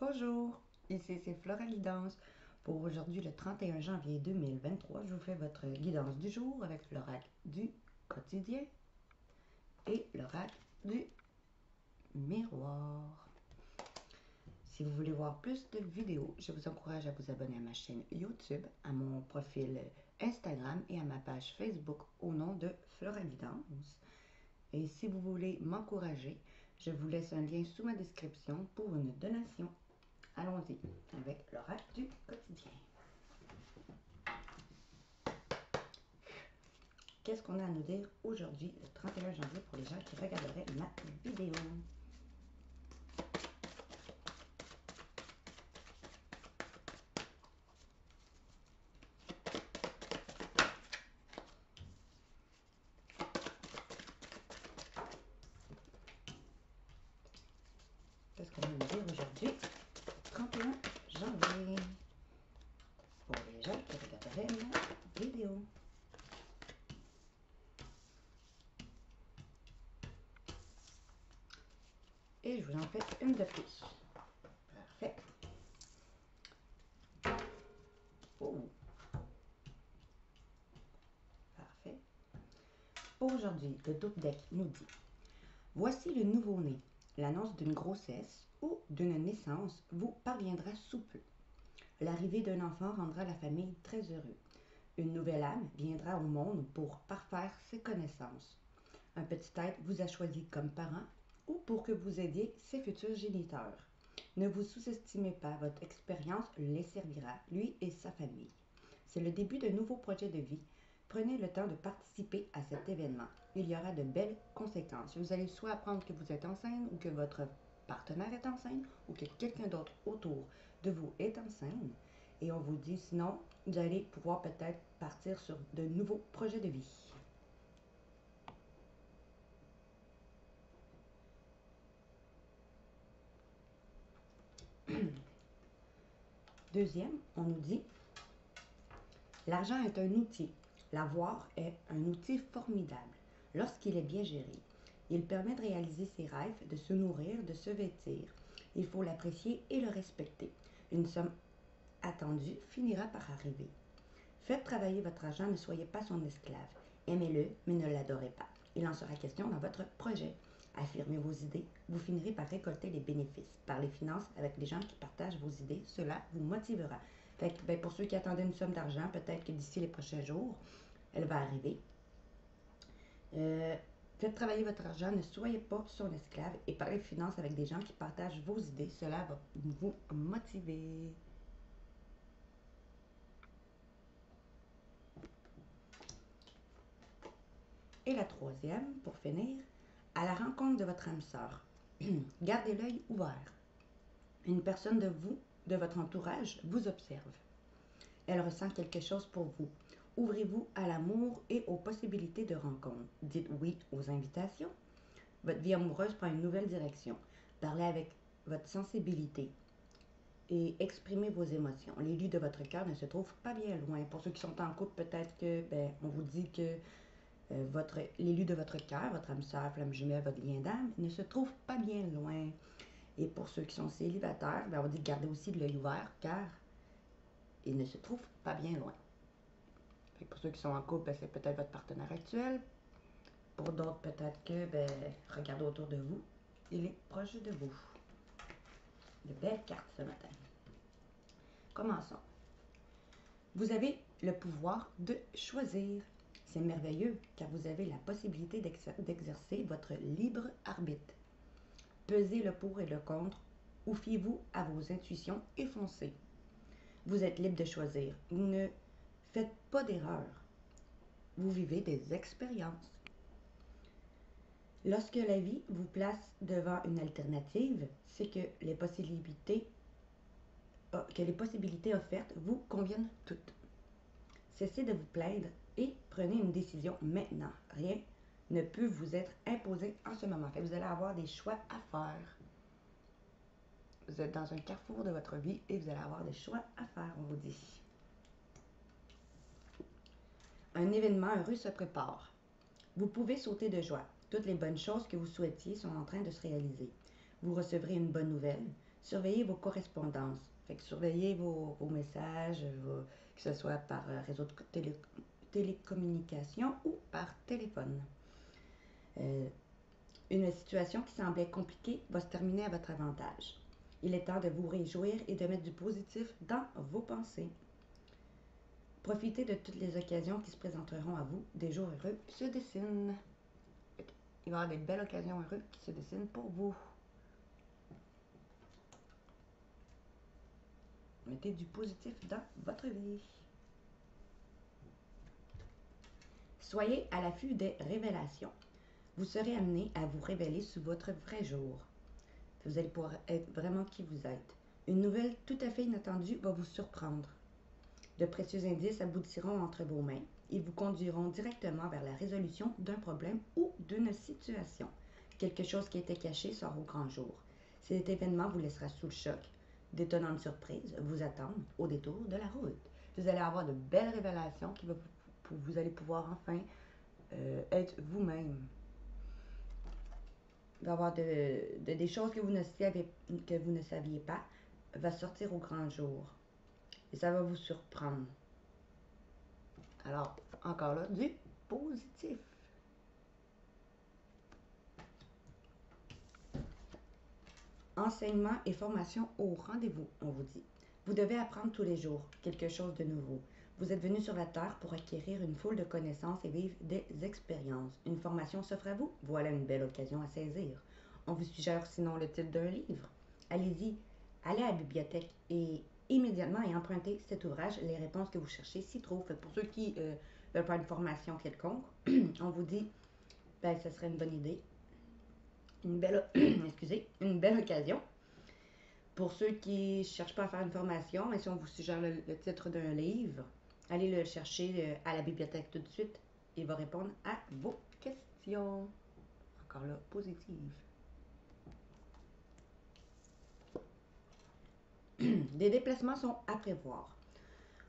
Bonjour, ici c'est Flora Guidance. Pour aujourd'hui, le 31 janvier 2023, je vous fais votre guidance du jour avec l'oracle du quotidien et l'oracle du miroir. Si vous voulez voir plus de vidéos, je vous encourage à vous abonner à ma chaîne YouTube, à mon profil Instagram et à ma page Facebook au nom de Flora Guidance. Et si vous voulez m'encourager, je vous laisse un lien sous ma description pour une donation. Allons-y avec l'oracle du quotidien. Qu'est-ce qu'on a à nous dire aujourd'hui, le 31 janvier, pour les gens qui regarderaient ma vidéo? Qu'est-ce qu'on a à nous dire aujourd'hui, 31 janvier, pour les gens qui regarderaient ma vidéo? Et je vous en fais une de plus. Parfait. Oh. Parfait. Aujourd'hui, le double deck nous dit: voici le nouveau-né. L'annonce d'une grossesse ou d'une naissance vous parviendra sous peu. L'arrivée d'un enfant rendra la famille très heureux. Une nouvelle âme viendra au monde pour parfaire ses connaissances. Un petit être vous a choisi comme parent ou pour que vous aidiez ses futurs géniteurs. Ne vous sous-estimez pas, votre expérience les servira, lui et sa famille. C'est le début d'un nouveau projet de vie. Prenez le temps de participer à cet événement. Il y aura de belles conséquences. Vous allez soit apprendre que vous êtes enceinte ou que votre partenaire est enceinte ou que quelqu'un d'autre autour de vous est enceinte. Et on vous dit sinon, vous allez pouvoir peut-être partir sur de nouveaux projets de vie. Deuxième, on nous dit: l'argent est un outil. L'avoir est un outil formidable lorsqu'il est bien géré. Il permet de réaliser ses rêves, de se nourrir, de se vêtir. Il faut l'apprécier et le respecter. Une somme attendue finira par arriver. Faites travailler votre argent, ne soyez pas son esclave. Aimez-le, mais ne l'adorez pas. Il en sera question dans votre projet. Affirmez vos idées, vous finirez par récolter les bénéfices. Parlez finances avec les gens qui partagent vos idées, cela vous motivera. Fait que, pour ceux qui attendaient une somme d'argent, peut-être que d'ici les prochains jours, elle va arriver. Faites travailler votre argent, ne soyez pas son esclave et parlez finances avec des gens qui partagent vos idées, cela va vous motiver. Et la troisième, pour finir, à la rencontre de votre âme sœur. Gardez l'œil ouvert. Une personne de votre entourage, vous observe. Elle ressent quelque chose pour vous. Ouvrez-vous à l'amour et aux possibilités de rencontre. Dites oui aux invitations. Votre vie amoureuse prend une nouvelle direction. Parlez avec votre sensibilité et exprimez vos émotions. L'élu de votre cœur ne se trouve pas bien loin. Pour ceux qui sont en couple, peut-être que on vous dit que l'élu de votre cœur, votre âme sœur, flamme jumelle, votre lien d'âme, ne se trouve pas bien loin. Et pour ceux qui sont célibataires, on vous dit de garder aussi de l'œil ouvert, car il ne se trouve pas bien loin. Fait que pour ceux qui sont en couple, c'est peut-être votre partenaire actuel. Pour d'autres, peut-être que, regardez autour de vous, il est proche de vous. De belles cartes ce matin. Commençons. Vous avez le pouvoir de choisir. C'est merveilleux car vous avez la possibilité d'exercer votre libre arbitre. Pesez le pour et le contre ou fiez-vous à vos intuitions et foncez. Vous êtes libre de choisir. Vous ne faites pas d'erreur. Vous vivez des expériences. Lorsque la vie vous place devant une alternative, c'est que les possibilités offertes vous conviennent toutes. Cessez de vous plaindre et prenez une décision maintenant. Rien ne peut vous être imposé en ce moment. Vous allez avoir des choix à faire. Vous êtes dans un carrefour de votre vie et vous allez avoir des choix à faire, on vous dit. Un événement heureux se prépare. Vous pouvez sauter de joie. Toutes les bonnes choses que vous souhaitiez sont en train de se réaliser. Vous recevrez une bonne nouvelle. Surveillez vos correspondances. Fait que surveillez vos messages, que ce soit par réseau de télécommunication ou par téléphone. Une situation qui semblait compliquée va se terminer à votre avantage. Il est temps de vous réjouir et de mettre du positif dans vos pensées. Profitez de toutes les occasions qui se présenteront à vous. Des jours heureux se dessinent. Il va y avoir des belles occasions heureuses qui se dessinent pour vous. Mettez du positif dans votre vie. Soyez à l'affût des révélations. Vous serez amené à vous révéler sous votre vrai jour. Vous allez pouvoir être vraiment qui vous êtes. Une nouvelle tout à fait inattendue va vous surprendre. De précieux indices aboutiront entre vos mains. Ils vous conduiront directement vers la résolution d'un problème ou d'une situation. Quelque chose qui était caché sort au grand jour. Cet événement vous laissera sous le choc. D'étonnantes surprises vous attendent au détour de la route. Vous allez avoir de belles révélations qui vous allez pouvoir enfin être vous-même. Il va y avoir des choses que vous ne saviez pas va sortir au grand jour. Et ça va vous surprendre. Alors, encore là, du positif. Enseignement et formation au rendez-vous, on vous dit. Vous devez apprendre tous les jours quelque chose de nouveau. Vous êtes venu sur la Terre pour acquérir une foule de connaissances et vivre des expériences. Une formation s'offre à vous. Voilà une belle occasion à saisir. On vous suggère sinon le titre d'un livre. Allez-y, allez à la bibliothèque et immédiatement et empruntez cet ouvrage. Les réponses que vous cherchez s'y trouvent. Pour ceux qui veulent faire une formation quelconque, on vous dit, ben, ce serait une bonne idée. Une belle, une belle occasion. Pour ceux qui ne cherchent pas à faire une formation, mais si on vous suggère le titre d'un livre, allez le chercher à la bibliothèque tout de suite. Il va répondre à vos questions. Encore là, positive. Des déplacements sont à prévoir.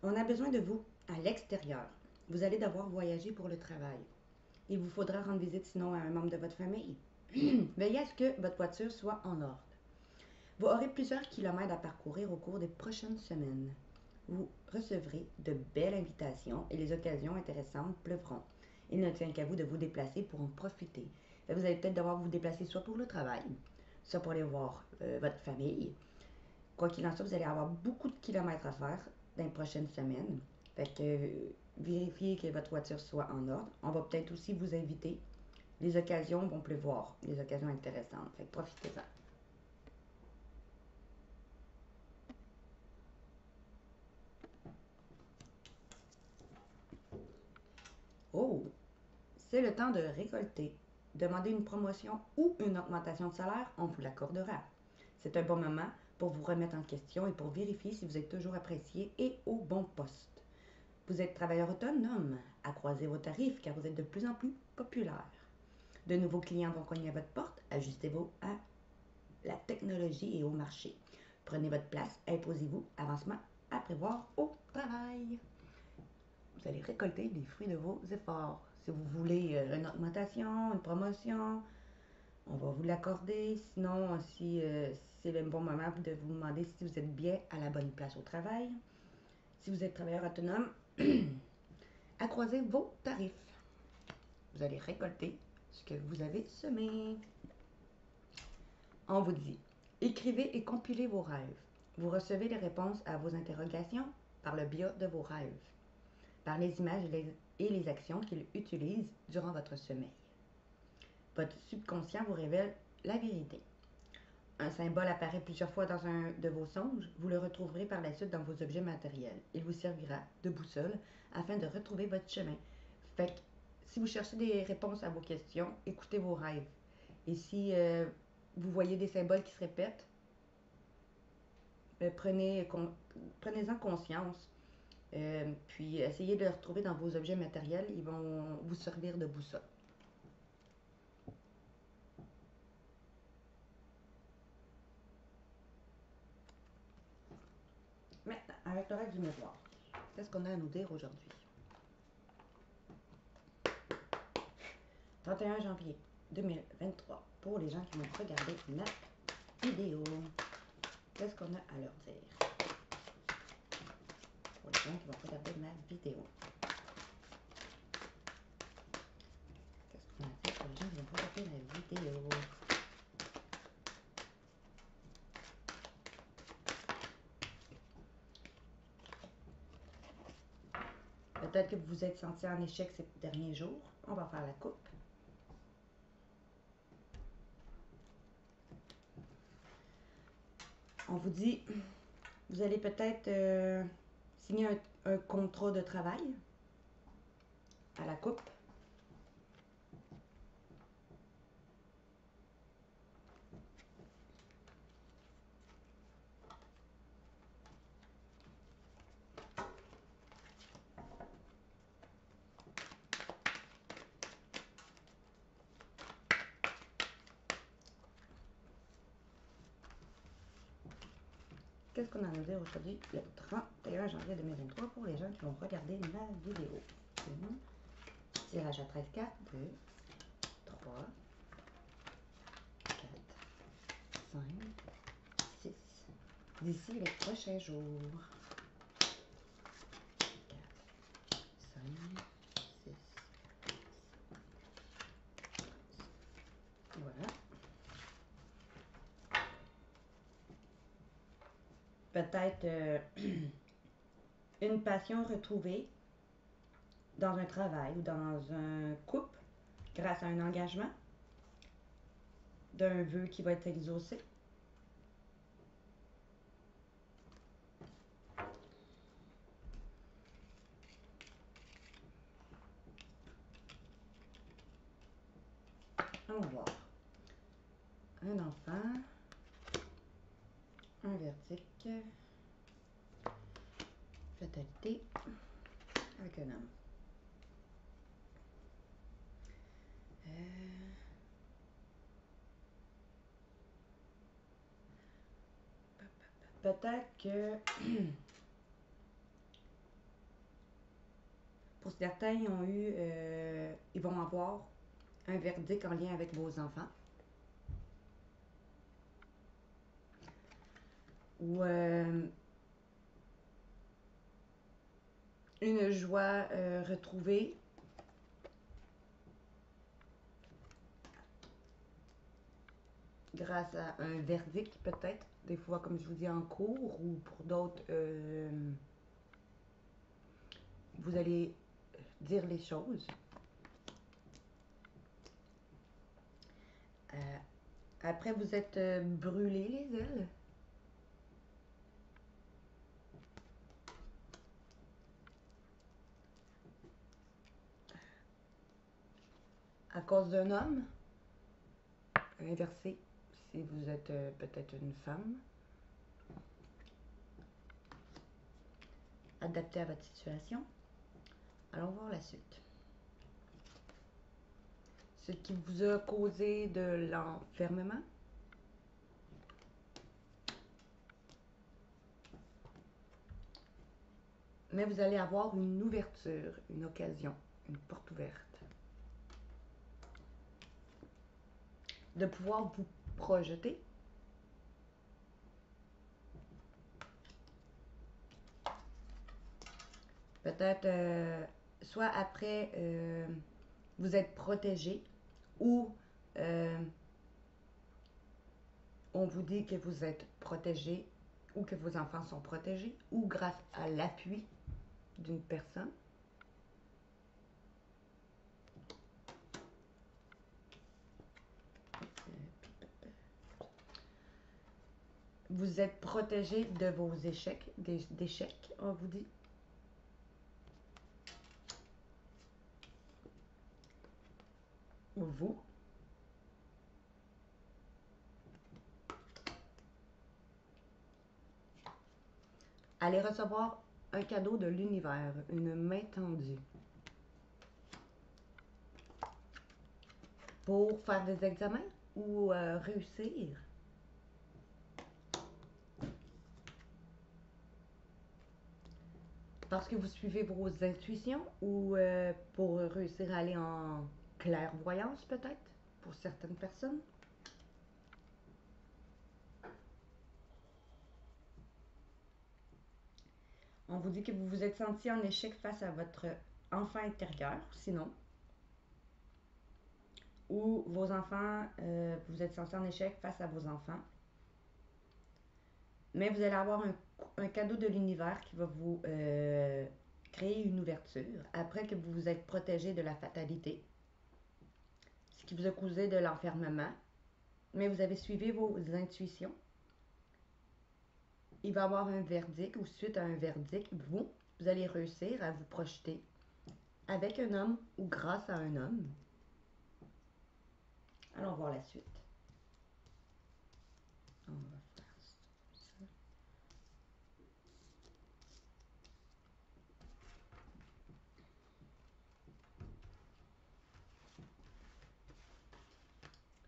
On a besoin de vous à l'extérieur. Vous allez devoir voyager pour le travail. Il vous faudra rendre visite sinon à un membre de votre famille. Veillez à ce que votre voiture soit en ordre. Vous aurez plusieurs kilomètres à parcourir au cours des prochaines semaines. Vous recevrez de belles invitations et les occasions intéressantes pleuvront. Il ne tient qu'à vous de vous déplacer pour en profiter. Vous allez peut-être devoir vous déplacer soit pour le travail, soit pour aller voir votre famille. Quoi qu'il en soit, vous allez avoir beaucoup de kilomètres à faire dans les prochaines semaines. Fait que vérifiez que votre voiture soit en ordre. On va peut-être aussi vous inviter. Les occasions vont pleuvoir, les occasions intéressantes. Fait que profitez-en. Oh, c'est le temps de récolter. Demandez une promotion ou une augmentation de salaire, on vous l'accordera. C'est un bon moment pour vous remettre en question et pour vérifier si vous êtes toujours apprécié et au bon poste. Vous êtes travailleur autonome, accroissez vos tarifs car vous êtes de plus en plus populaire. De nouveaux clients vont cogner à votre porte, ajustez-vous à la technologie et au marché. Prenez votre place, imposez-vous, avancement à prévoir au travail. Vous allez récolter les fruits de vos efforts. Si vous voulez une augmentation, une promotion, on va vous l'accorder. Sinon, si c'est le bon moment de vous demander si vous êtes bien à la bonne place au travail. Si vous êtes travailleur autonome, accroissez vos tarifs. Vous allez récolter ce que vous avez semé. On vous dit, écrivez et compilez vos rêves. Vous recevez les réponses à vos interrogations par le biais de vos rêves, par les images et les actions qu'il utilise durant votre sommeil. Votre subconscient vous révèle la vérité. Un symbole apparaît plusieurs fois dans un de vos songes, vous le retrouverez par la suite dans vos objets matériels. Il vous servira de boussole afin de retrouver votre chemin. Fait que, si vous cherchez des réponses à vos questions, écoutez vos rêves. Et si vous voyez des symboles qui se répètent, prenez-en conscience. Puis essayez de les retrouver dans vos objets matériels. Ils vont vous servir de boussole. Maintenant, avec le reste du miroir, qu'est-ce qu'on a à nous dire aujourd'hui? 31 janvier 2023, pour les gens qui vont regarder ma vidéo. Qu'est-ce qu'on a à leur dire? Pour les gens qui vont regarder ma vidéo. Qu'est-ce qu'on a à dire pour les gens qui vont regarder ma vidéo? Peut-être que vous vous êtes senti en échec ces derniers jours. On va faire la coupe. On vous dit, vous allez peut-être signer un contrat de travail à la coupe. Qu'est-ce qu'on a à dire aujourd'hui, le 31 janvier 2023, pour les gens qui vont regarder ma vidéo? Tirage à 13 cartes, 2, 3, 4, 5, 6. D'ici les prochains jours. 4, 5, 6. Voilà. Peut-être une passion retrouvée dans un travail ou dans un couple grâce à un engagement d'un vœu qui va être exaucé. On va voir. Un enfant, un verdict, fatalité avec un homme. Peut-être que pour certains, ils vont avoir un verdict en lien avec vos enfants. Ou une joie retrouvée grâce à un verdict peut-être, des fois comme je vous dis en cours, ou pour d'autres, vous allez dire les choses. Après, vous êtes brûlés les ailes. À cause d'un homme. Inversé, si vous êtes peut-être une femme. Adapté à votre situation. Allons voir la suite. Ce qui vous a causé de l'enfermement. Mais vous allez avoir une ouverture, une occasion, une porte ouverte. De pouvoir vous projeter. Peut-être, soit après, vous êtes protégé ou on vous dit que vous êtes protégé ou que vos enfants sont protégés ou grâce à l'appui d'une personne. Vous êtes protégé de vos échecs, d'échecs, on vous dit. Vous. Allez recevoir un cadeau de l'univers, une main tendue. Pour faire des examens ou réussir. Parce que vous suivez vos intuitions ou pour réussir à aller en clairvoyance peut-être pour certaines personnes. On vous dit que vous vous êtes senti en échec face à votre enfant intérieur, sinon. Ou vos enfants, vous êtes senti en échec face à vos enfants. Mais vous allez avoir un cadeau de l'univers qui va vous créer une ouverture après que vous vous êtes protégé de la fatalité, ce qui vous a causé de l'enfermement. Mais vous avez suivi vos intuitions. Il va y avoir un verdict ou suite à un verdict, vous allez réussir à vous projeter avec un homme ou grâce à un homme. Allons voir la suite. On va faire ça.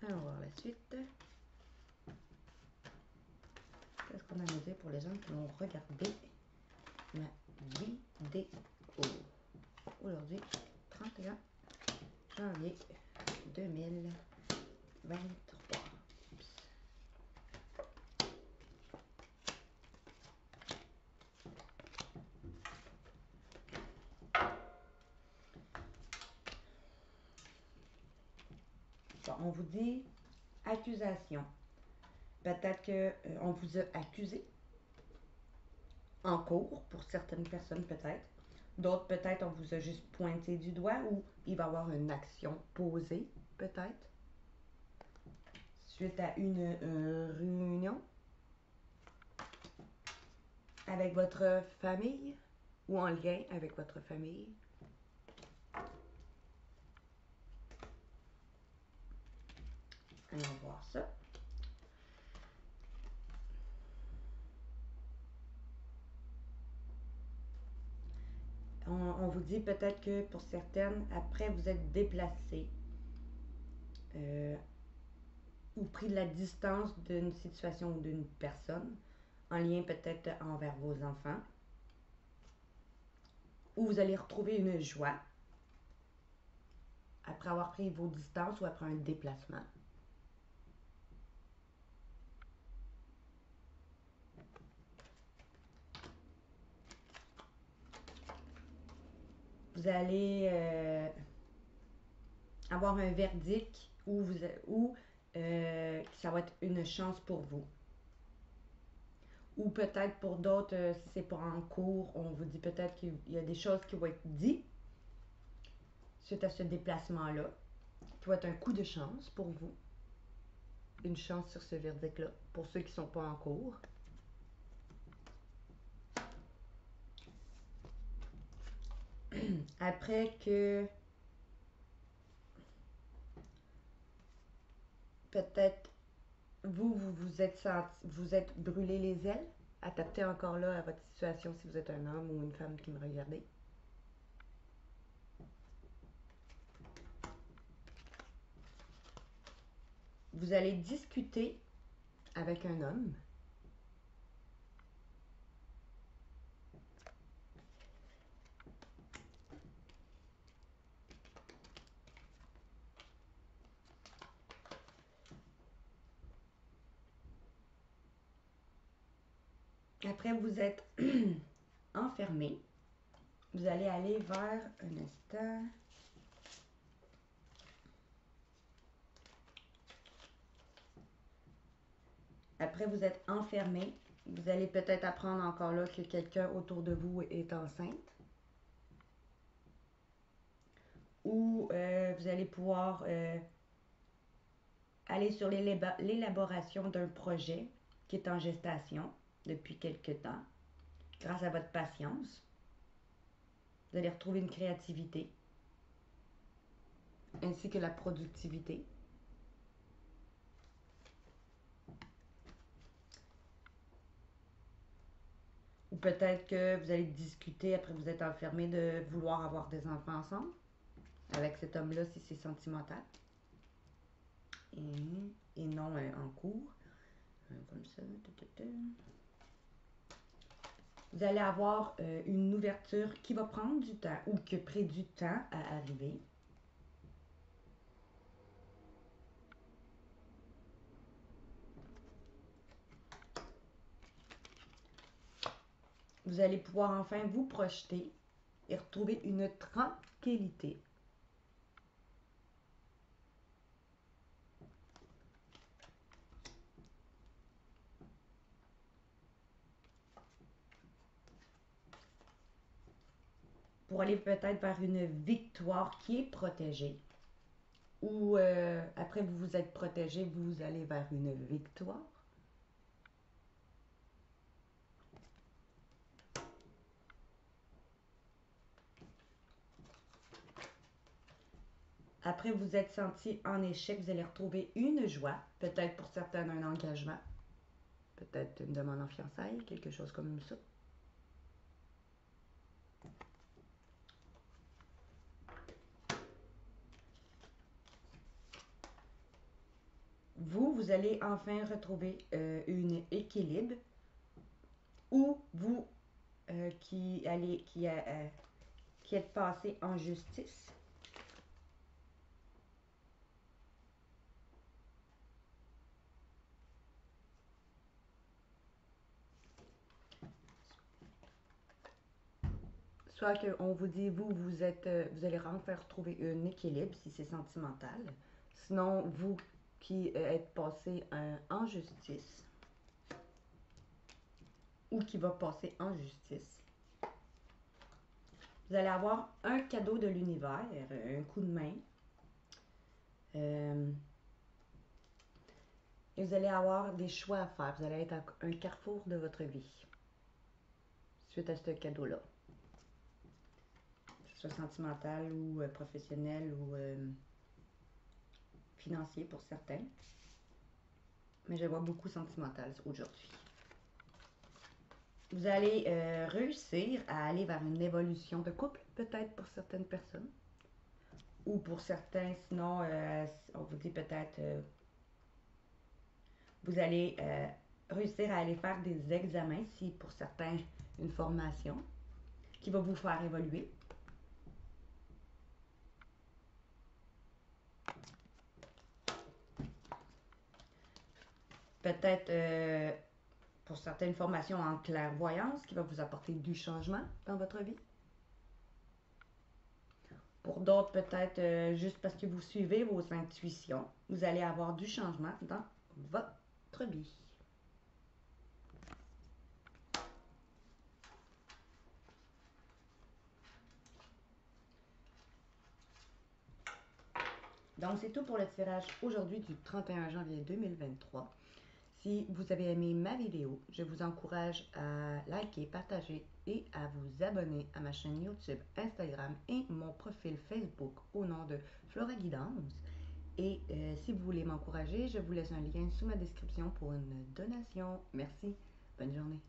Allons voir la suite. Qu'est-ce qu'on a noté pour les gens qui vont regarder ma vidéo? Aujourd'hui, 31 janvier 2023. Bon, on vous dit accusation. Peut-être qu'on vous a accusé en cours, pour certaines personnes peut-être. D'autres peut-être on vous a juste pointé du doigt ou il va y avoir une action posée peut-être. Suite à une réunion avec votre famille ou en lien avec votre famille. Allons voir ça. On vous dit peut-être que pour certaines, après vous êtes déplacé ou pris de la distance d'une situation ou d'une personne, en lien peut-être envers vos enfants, ou vous allez retrouver une joie après avoir pris vos distances ou après un déplacement. Vous allez avoir un verdict où ça va être une chance pour vous. Ou peut-être pour d'autres, si c'est pas en cours, on vous dit peut-être qu'il y a des choses qui vont être dites suite à ce déplacement-là, qui va être un coup de chance pour vous. Une chance sur ce verdict-là, pour ceux qui ne sont pas en cours. Après que peut-être vous êtes brûlé les ailes, adapté encore là à votre situation si vous êtes un homme ou une femme qui me regardez. Vous allez discuter avec un homme. Après, vous êtes enfermé. Vous allez aller vers un instant. Après, vous êtes enfermé. Vous allez peut-être apprendre encore là que quelqu'un autour de vous est enceinte. Ou vous allez pouvoir aller sur l'élaboration d'un projet qui est en gestation depuis quelque temps. Grâce à votre patience, vous allez retrouver une créativité ainsi que la productivité. Ou peut-être que vous allez discuter après vous êtes enfermé de vouloir avoir des enfants ensemble avec cet homme-là si c'est sentimental. Et non en cours. Comme ça. Vous allez avoir une ouverture qui va prendre du temps ou qui a pris du temps à arriver. vous allez pouvoir enfin vous projeter et retrouver une tranquillité. Pour aller peut-être vers une victoire qui est protégée. Ou après vous vous êtes protégé, vous allez vers une victoire. Après vous êtes senti en échec, vous allez retrouver une joie, peut-être pour certains un engagement, peut-être une demande en fiançailles, quelque chose comme ça. Vous allez enfin retrouver un équilibre ou vous qui êtes passé en justice. Soit qu'on vous dit, vous allez enfin retrouver un équilibre si c'est sentimental. Sinon, vous qui êtes passé en justice ou qui va passer en justice, vous allez avoir un cadeau de l'univers, un coup de main. Et vous allez avoir des choix à faire. Vous allez être à un carrefour de votre vie suite à ce cadeau-là. Que ce soit sentimental ou professionnel ou financier pour certains. Mais je vois beaucoup sentimental aujourd'hui. Vous allez réussir à aller vers une évolution de couple, peut-être pour certaines personnes. Ou pour certains, sinon, on vous dit peut-être, vous allez réussir à aller faire des examens, si pour certains, une formation qui va vous faire évoluer. Peut-être pour certaines formations en clairvoyance qui va vous apporter du changement dans votre vie. Pour d'autres, peut-être juste parce que vous suivez vos intuitions, vous allez avoir du changement dans votre vie. Donc, c'est tout pour le tirage aujourd'hui du 31 janvier 2023. Si vous avez aimé ma vidéo, je vous encourage à liker, partager et à vous abonner à ma chaîne YouTube, Instagram et mon profil Facebook au nom de Flora Guidance. Et si vous voulez m'encourager, je vous laisse un lien sous ma description pour une donation. Merci. Bonne journée.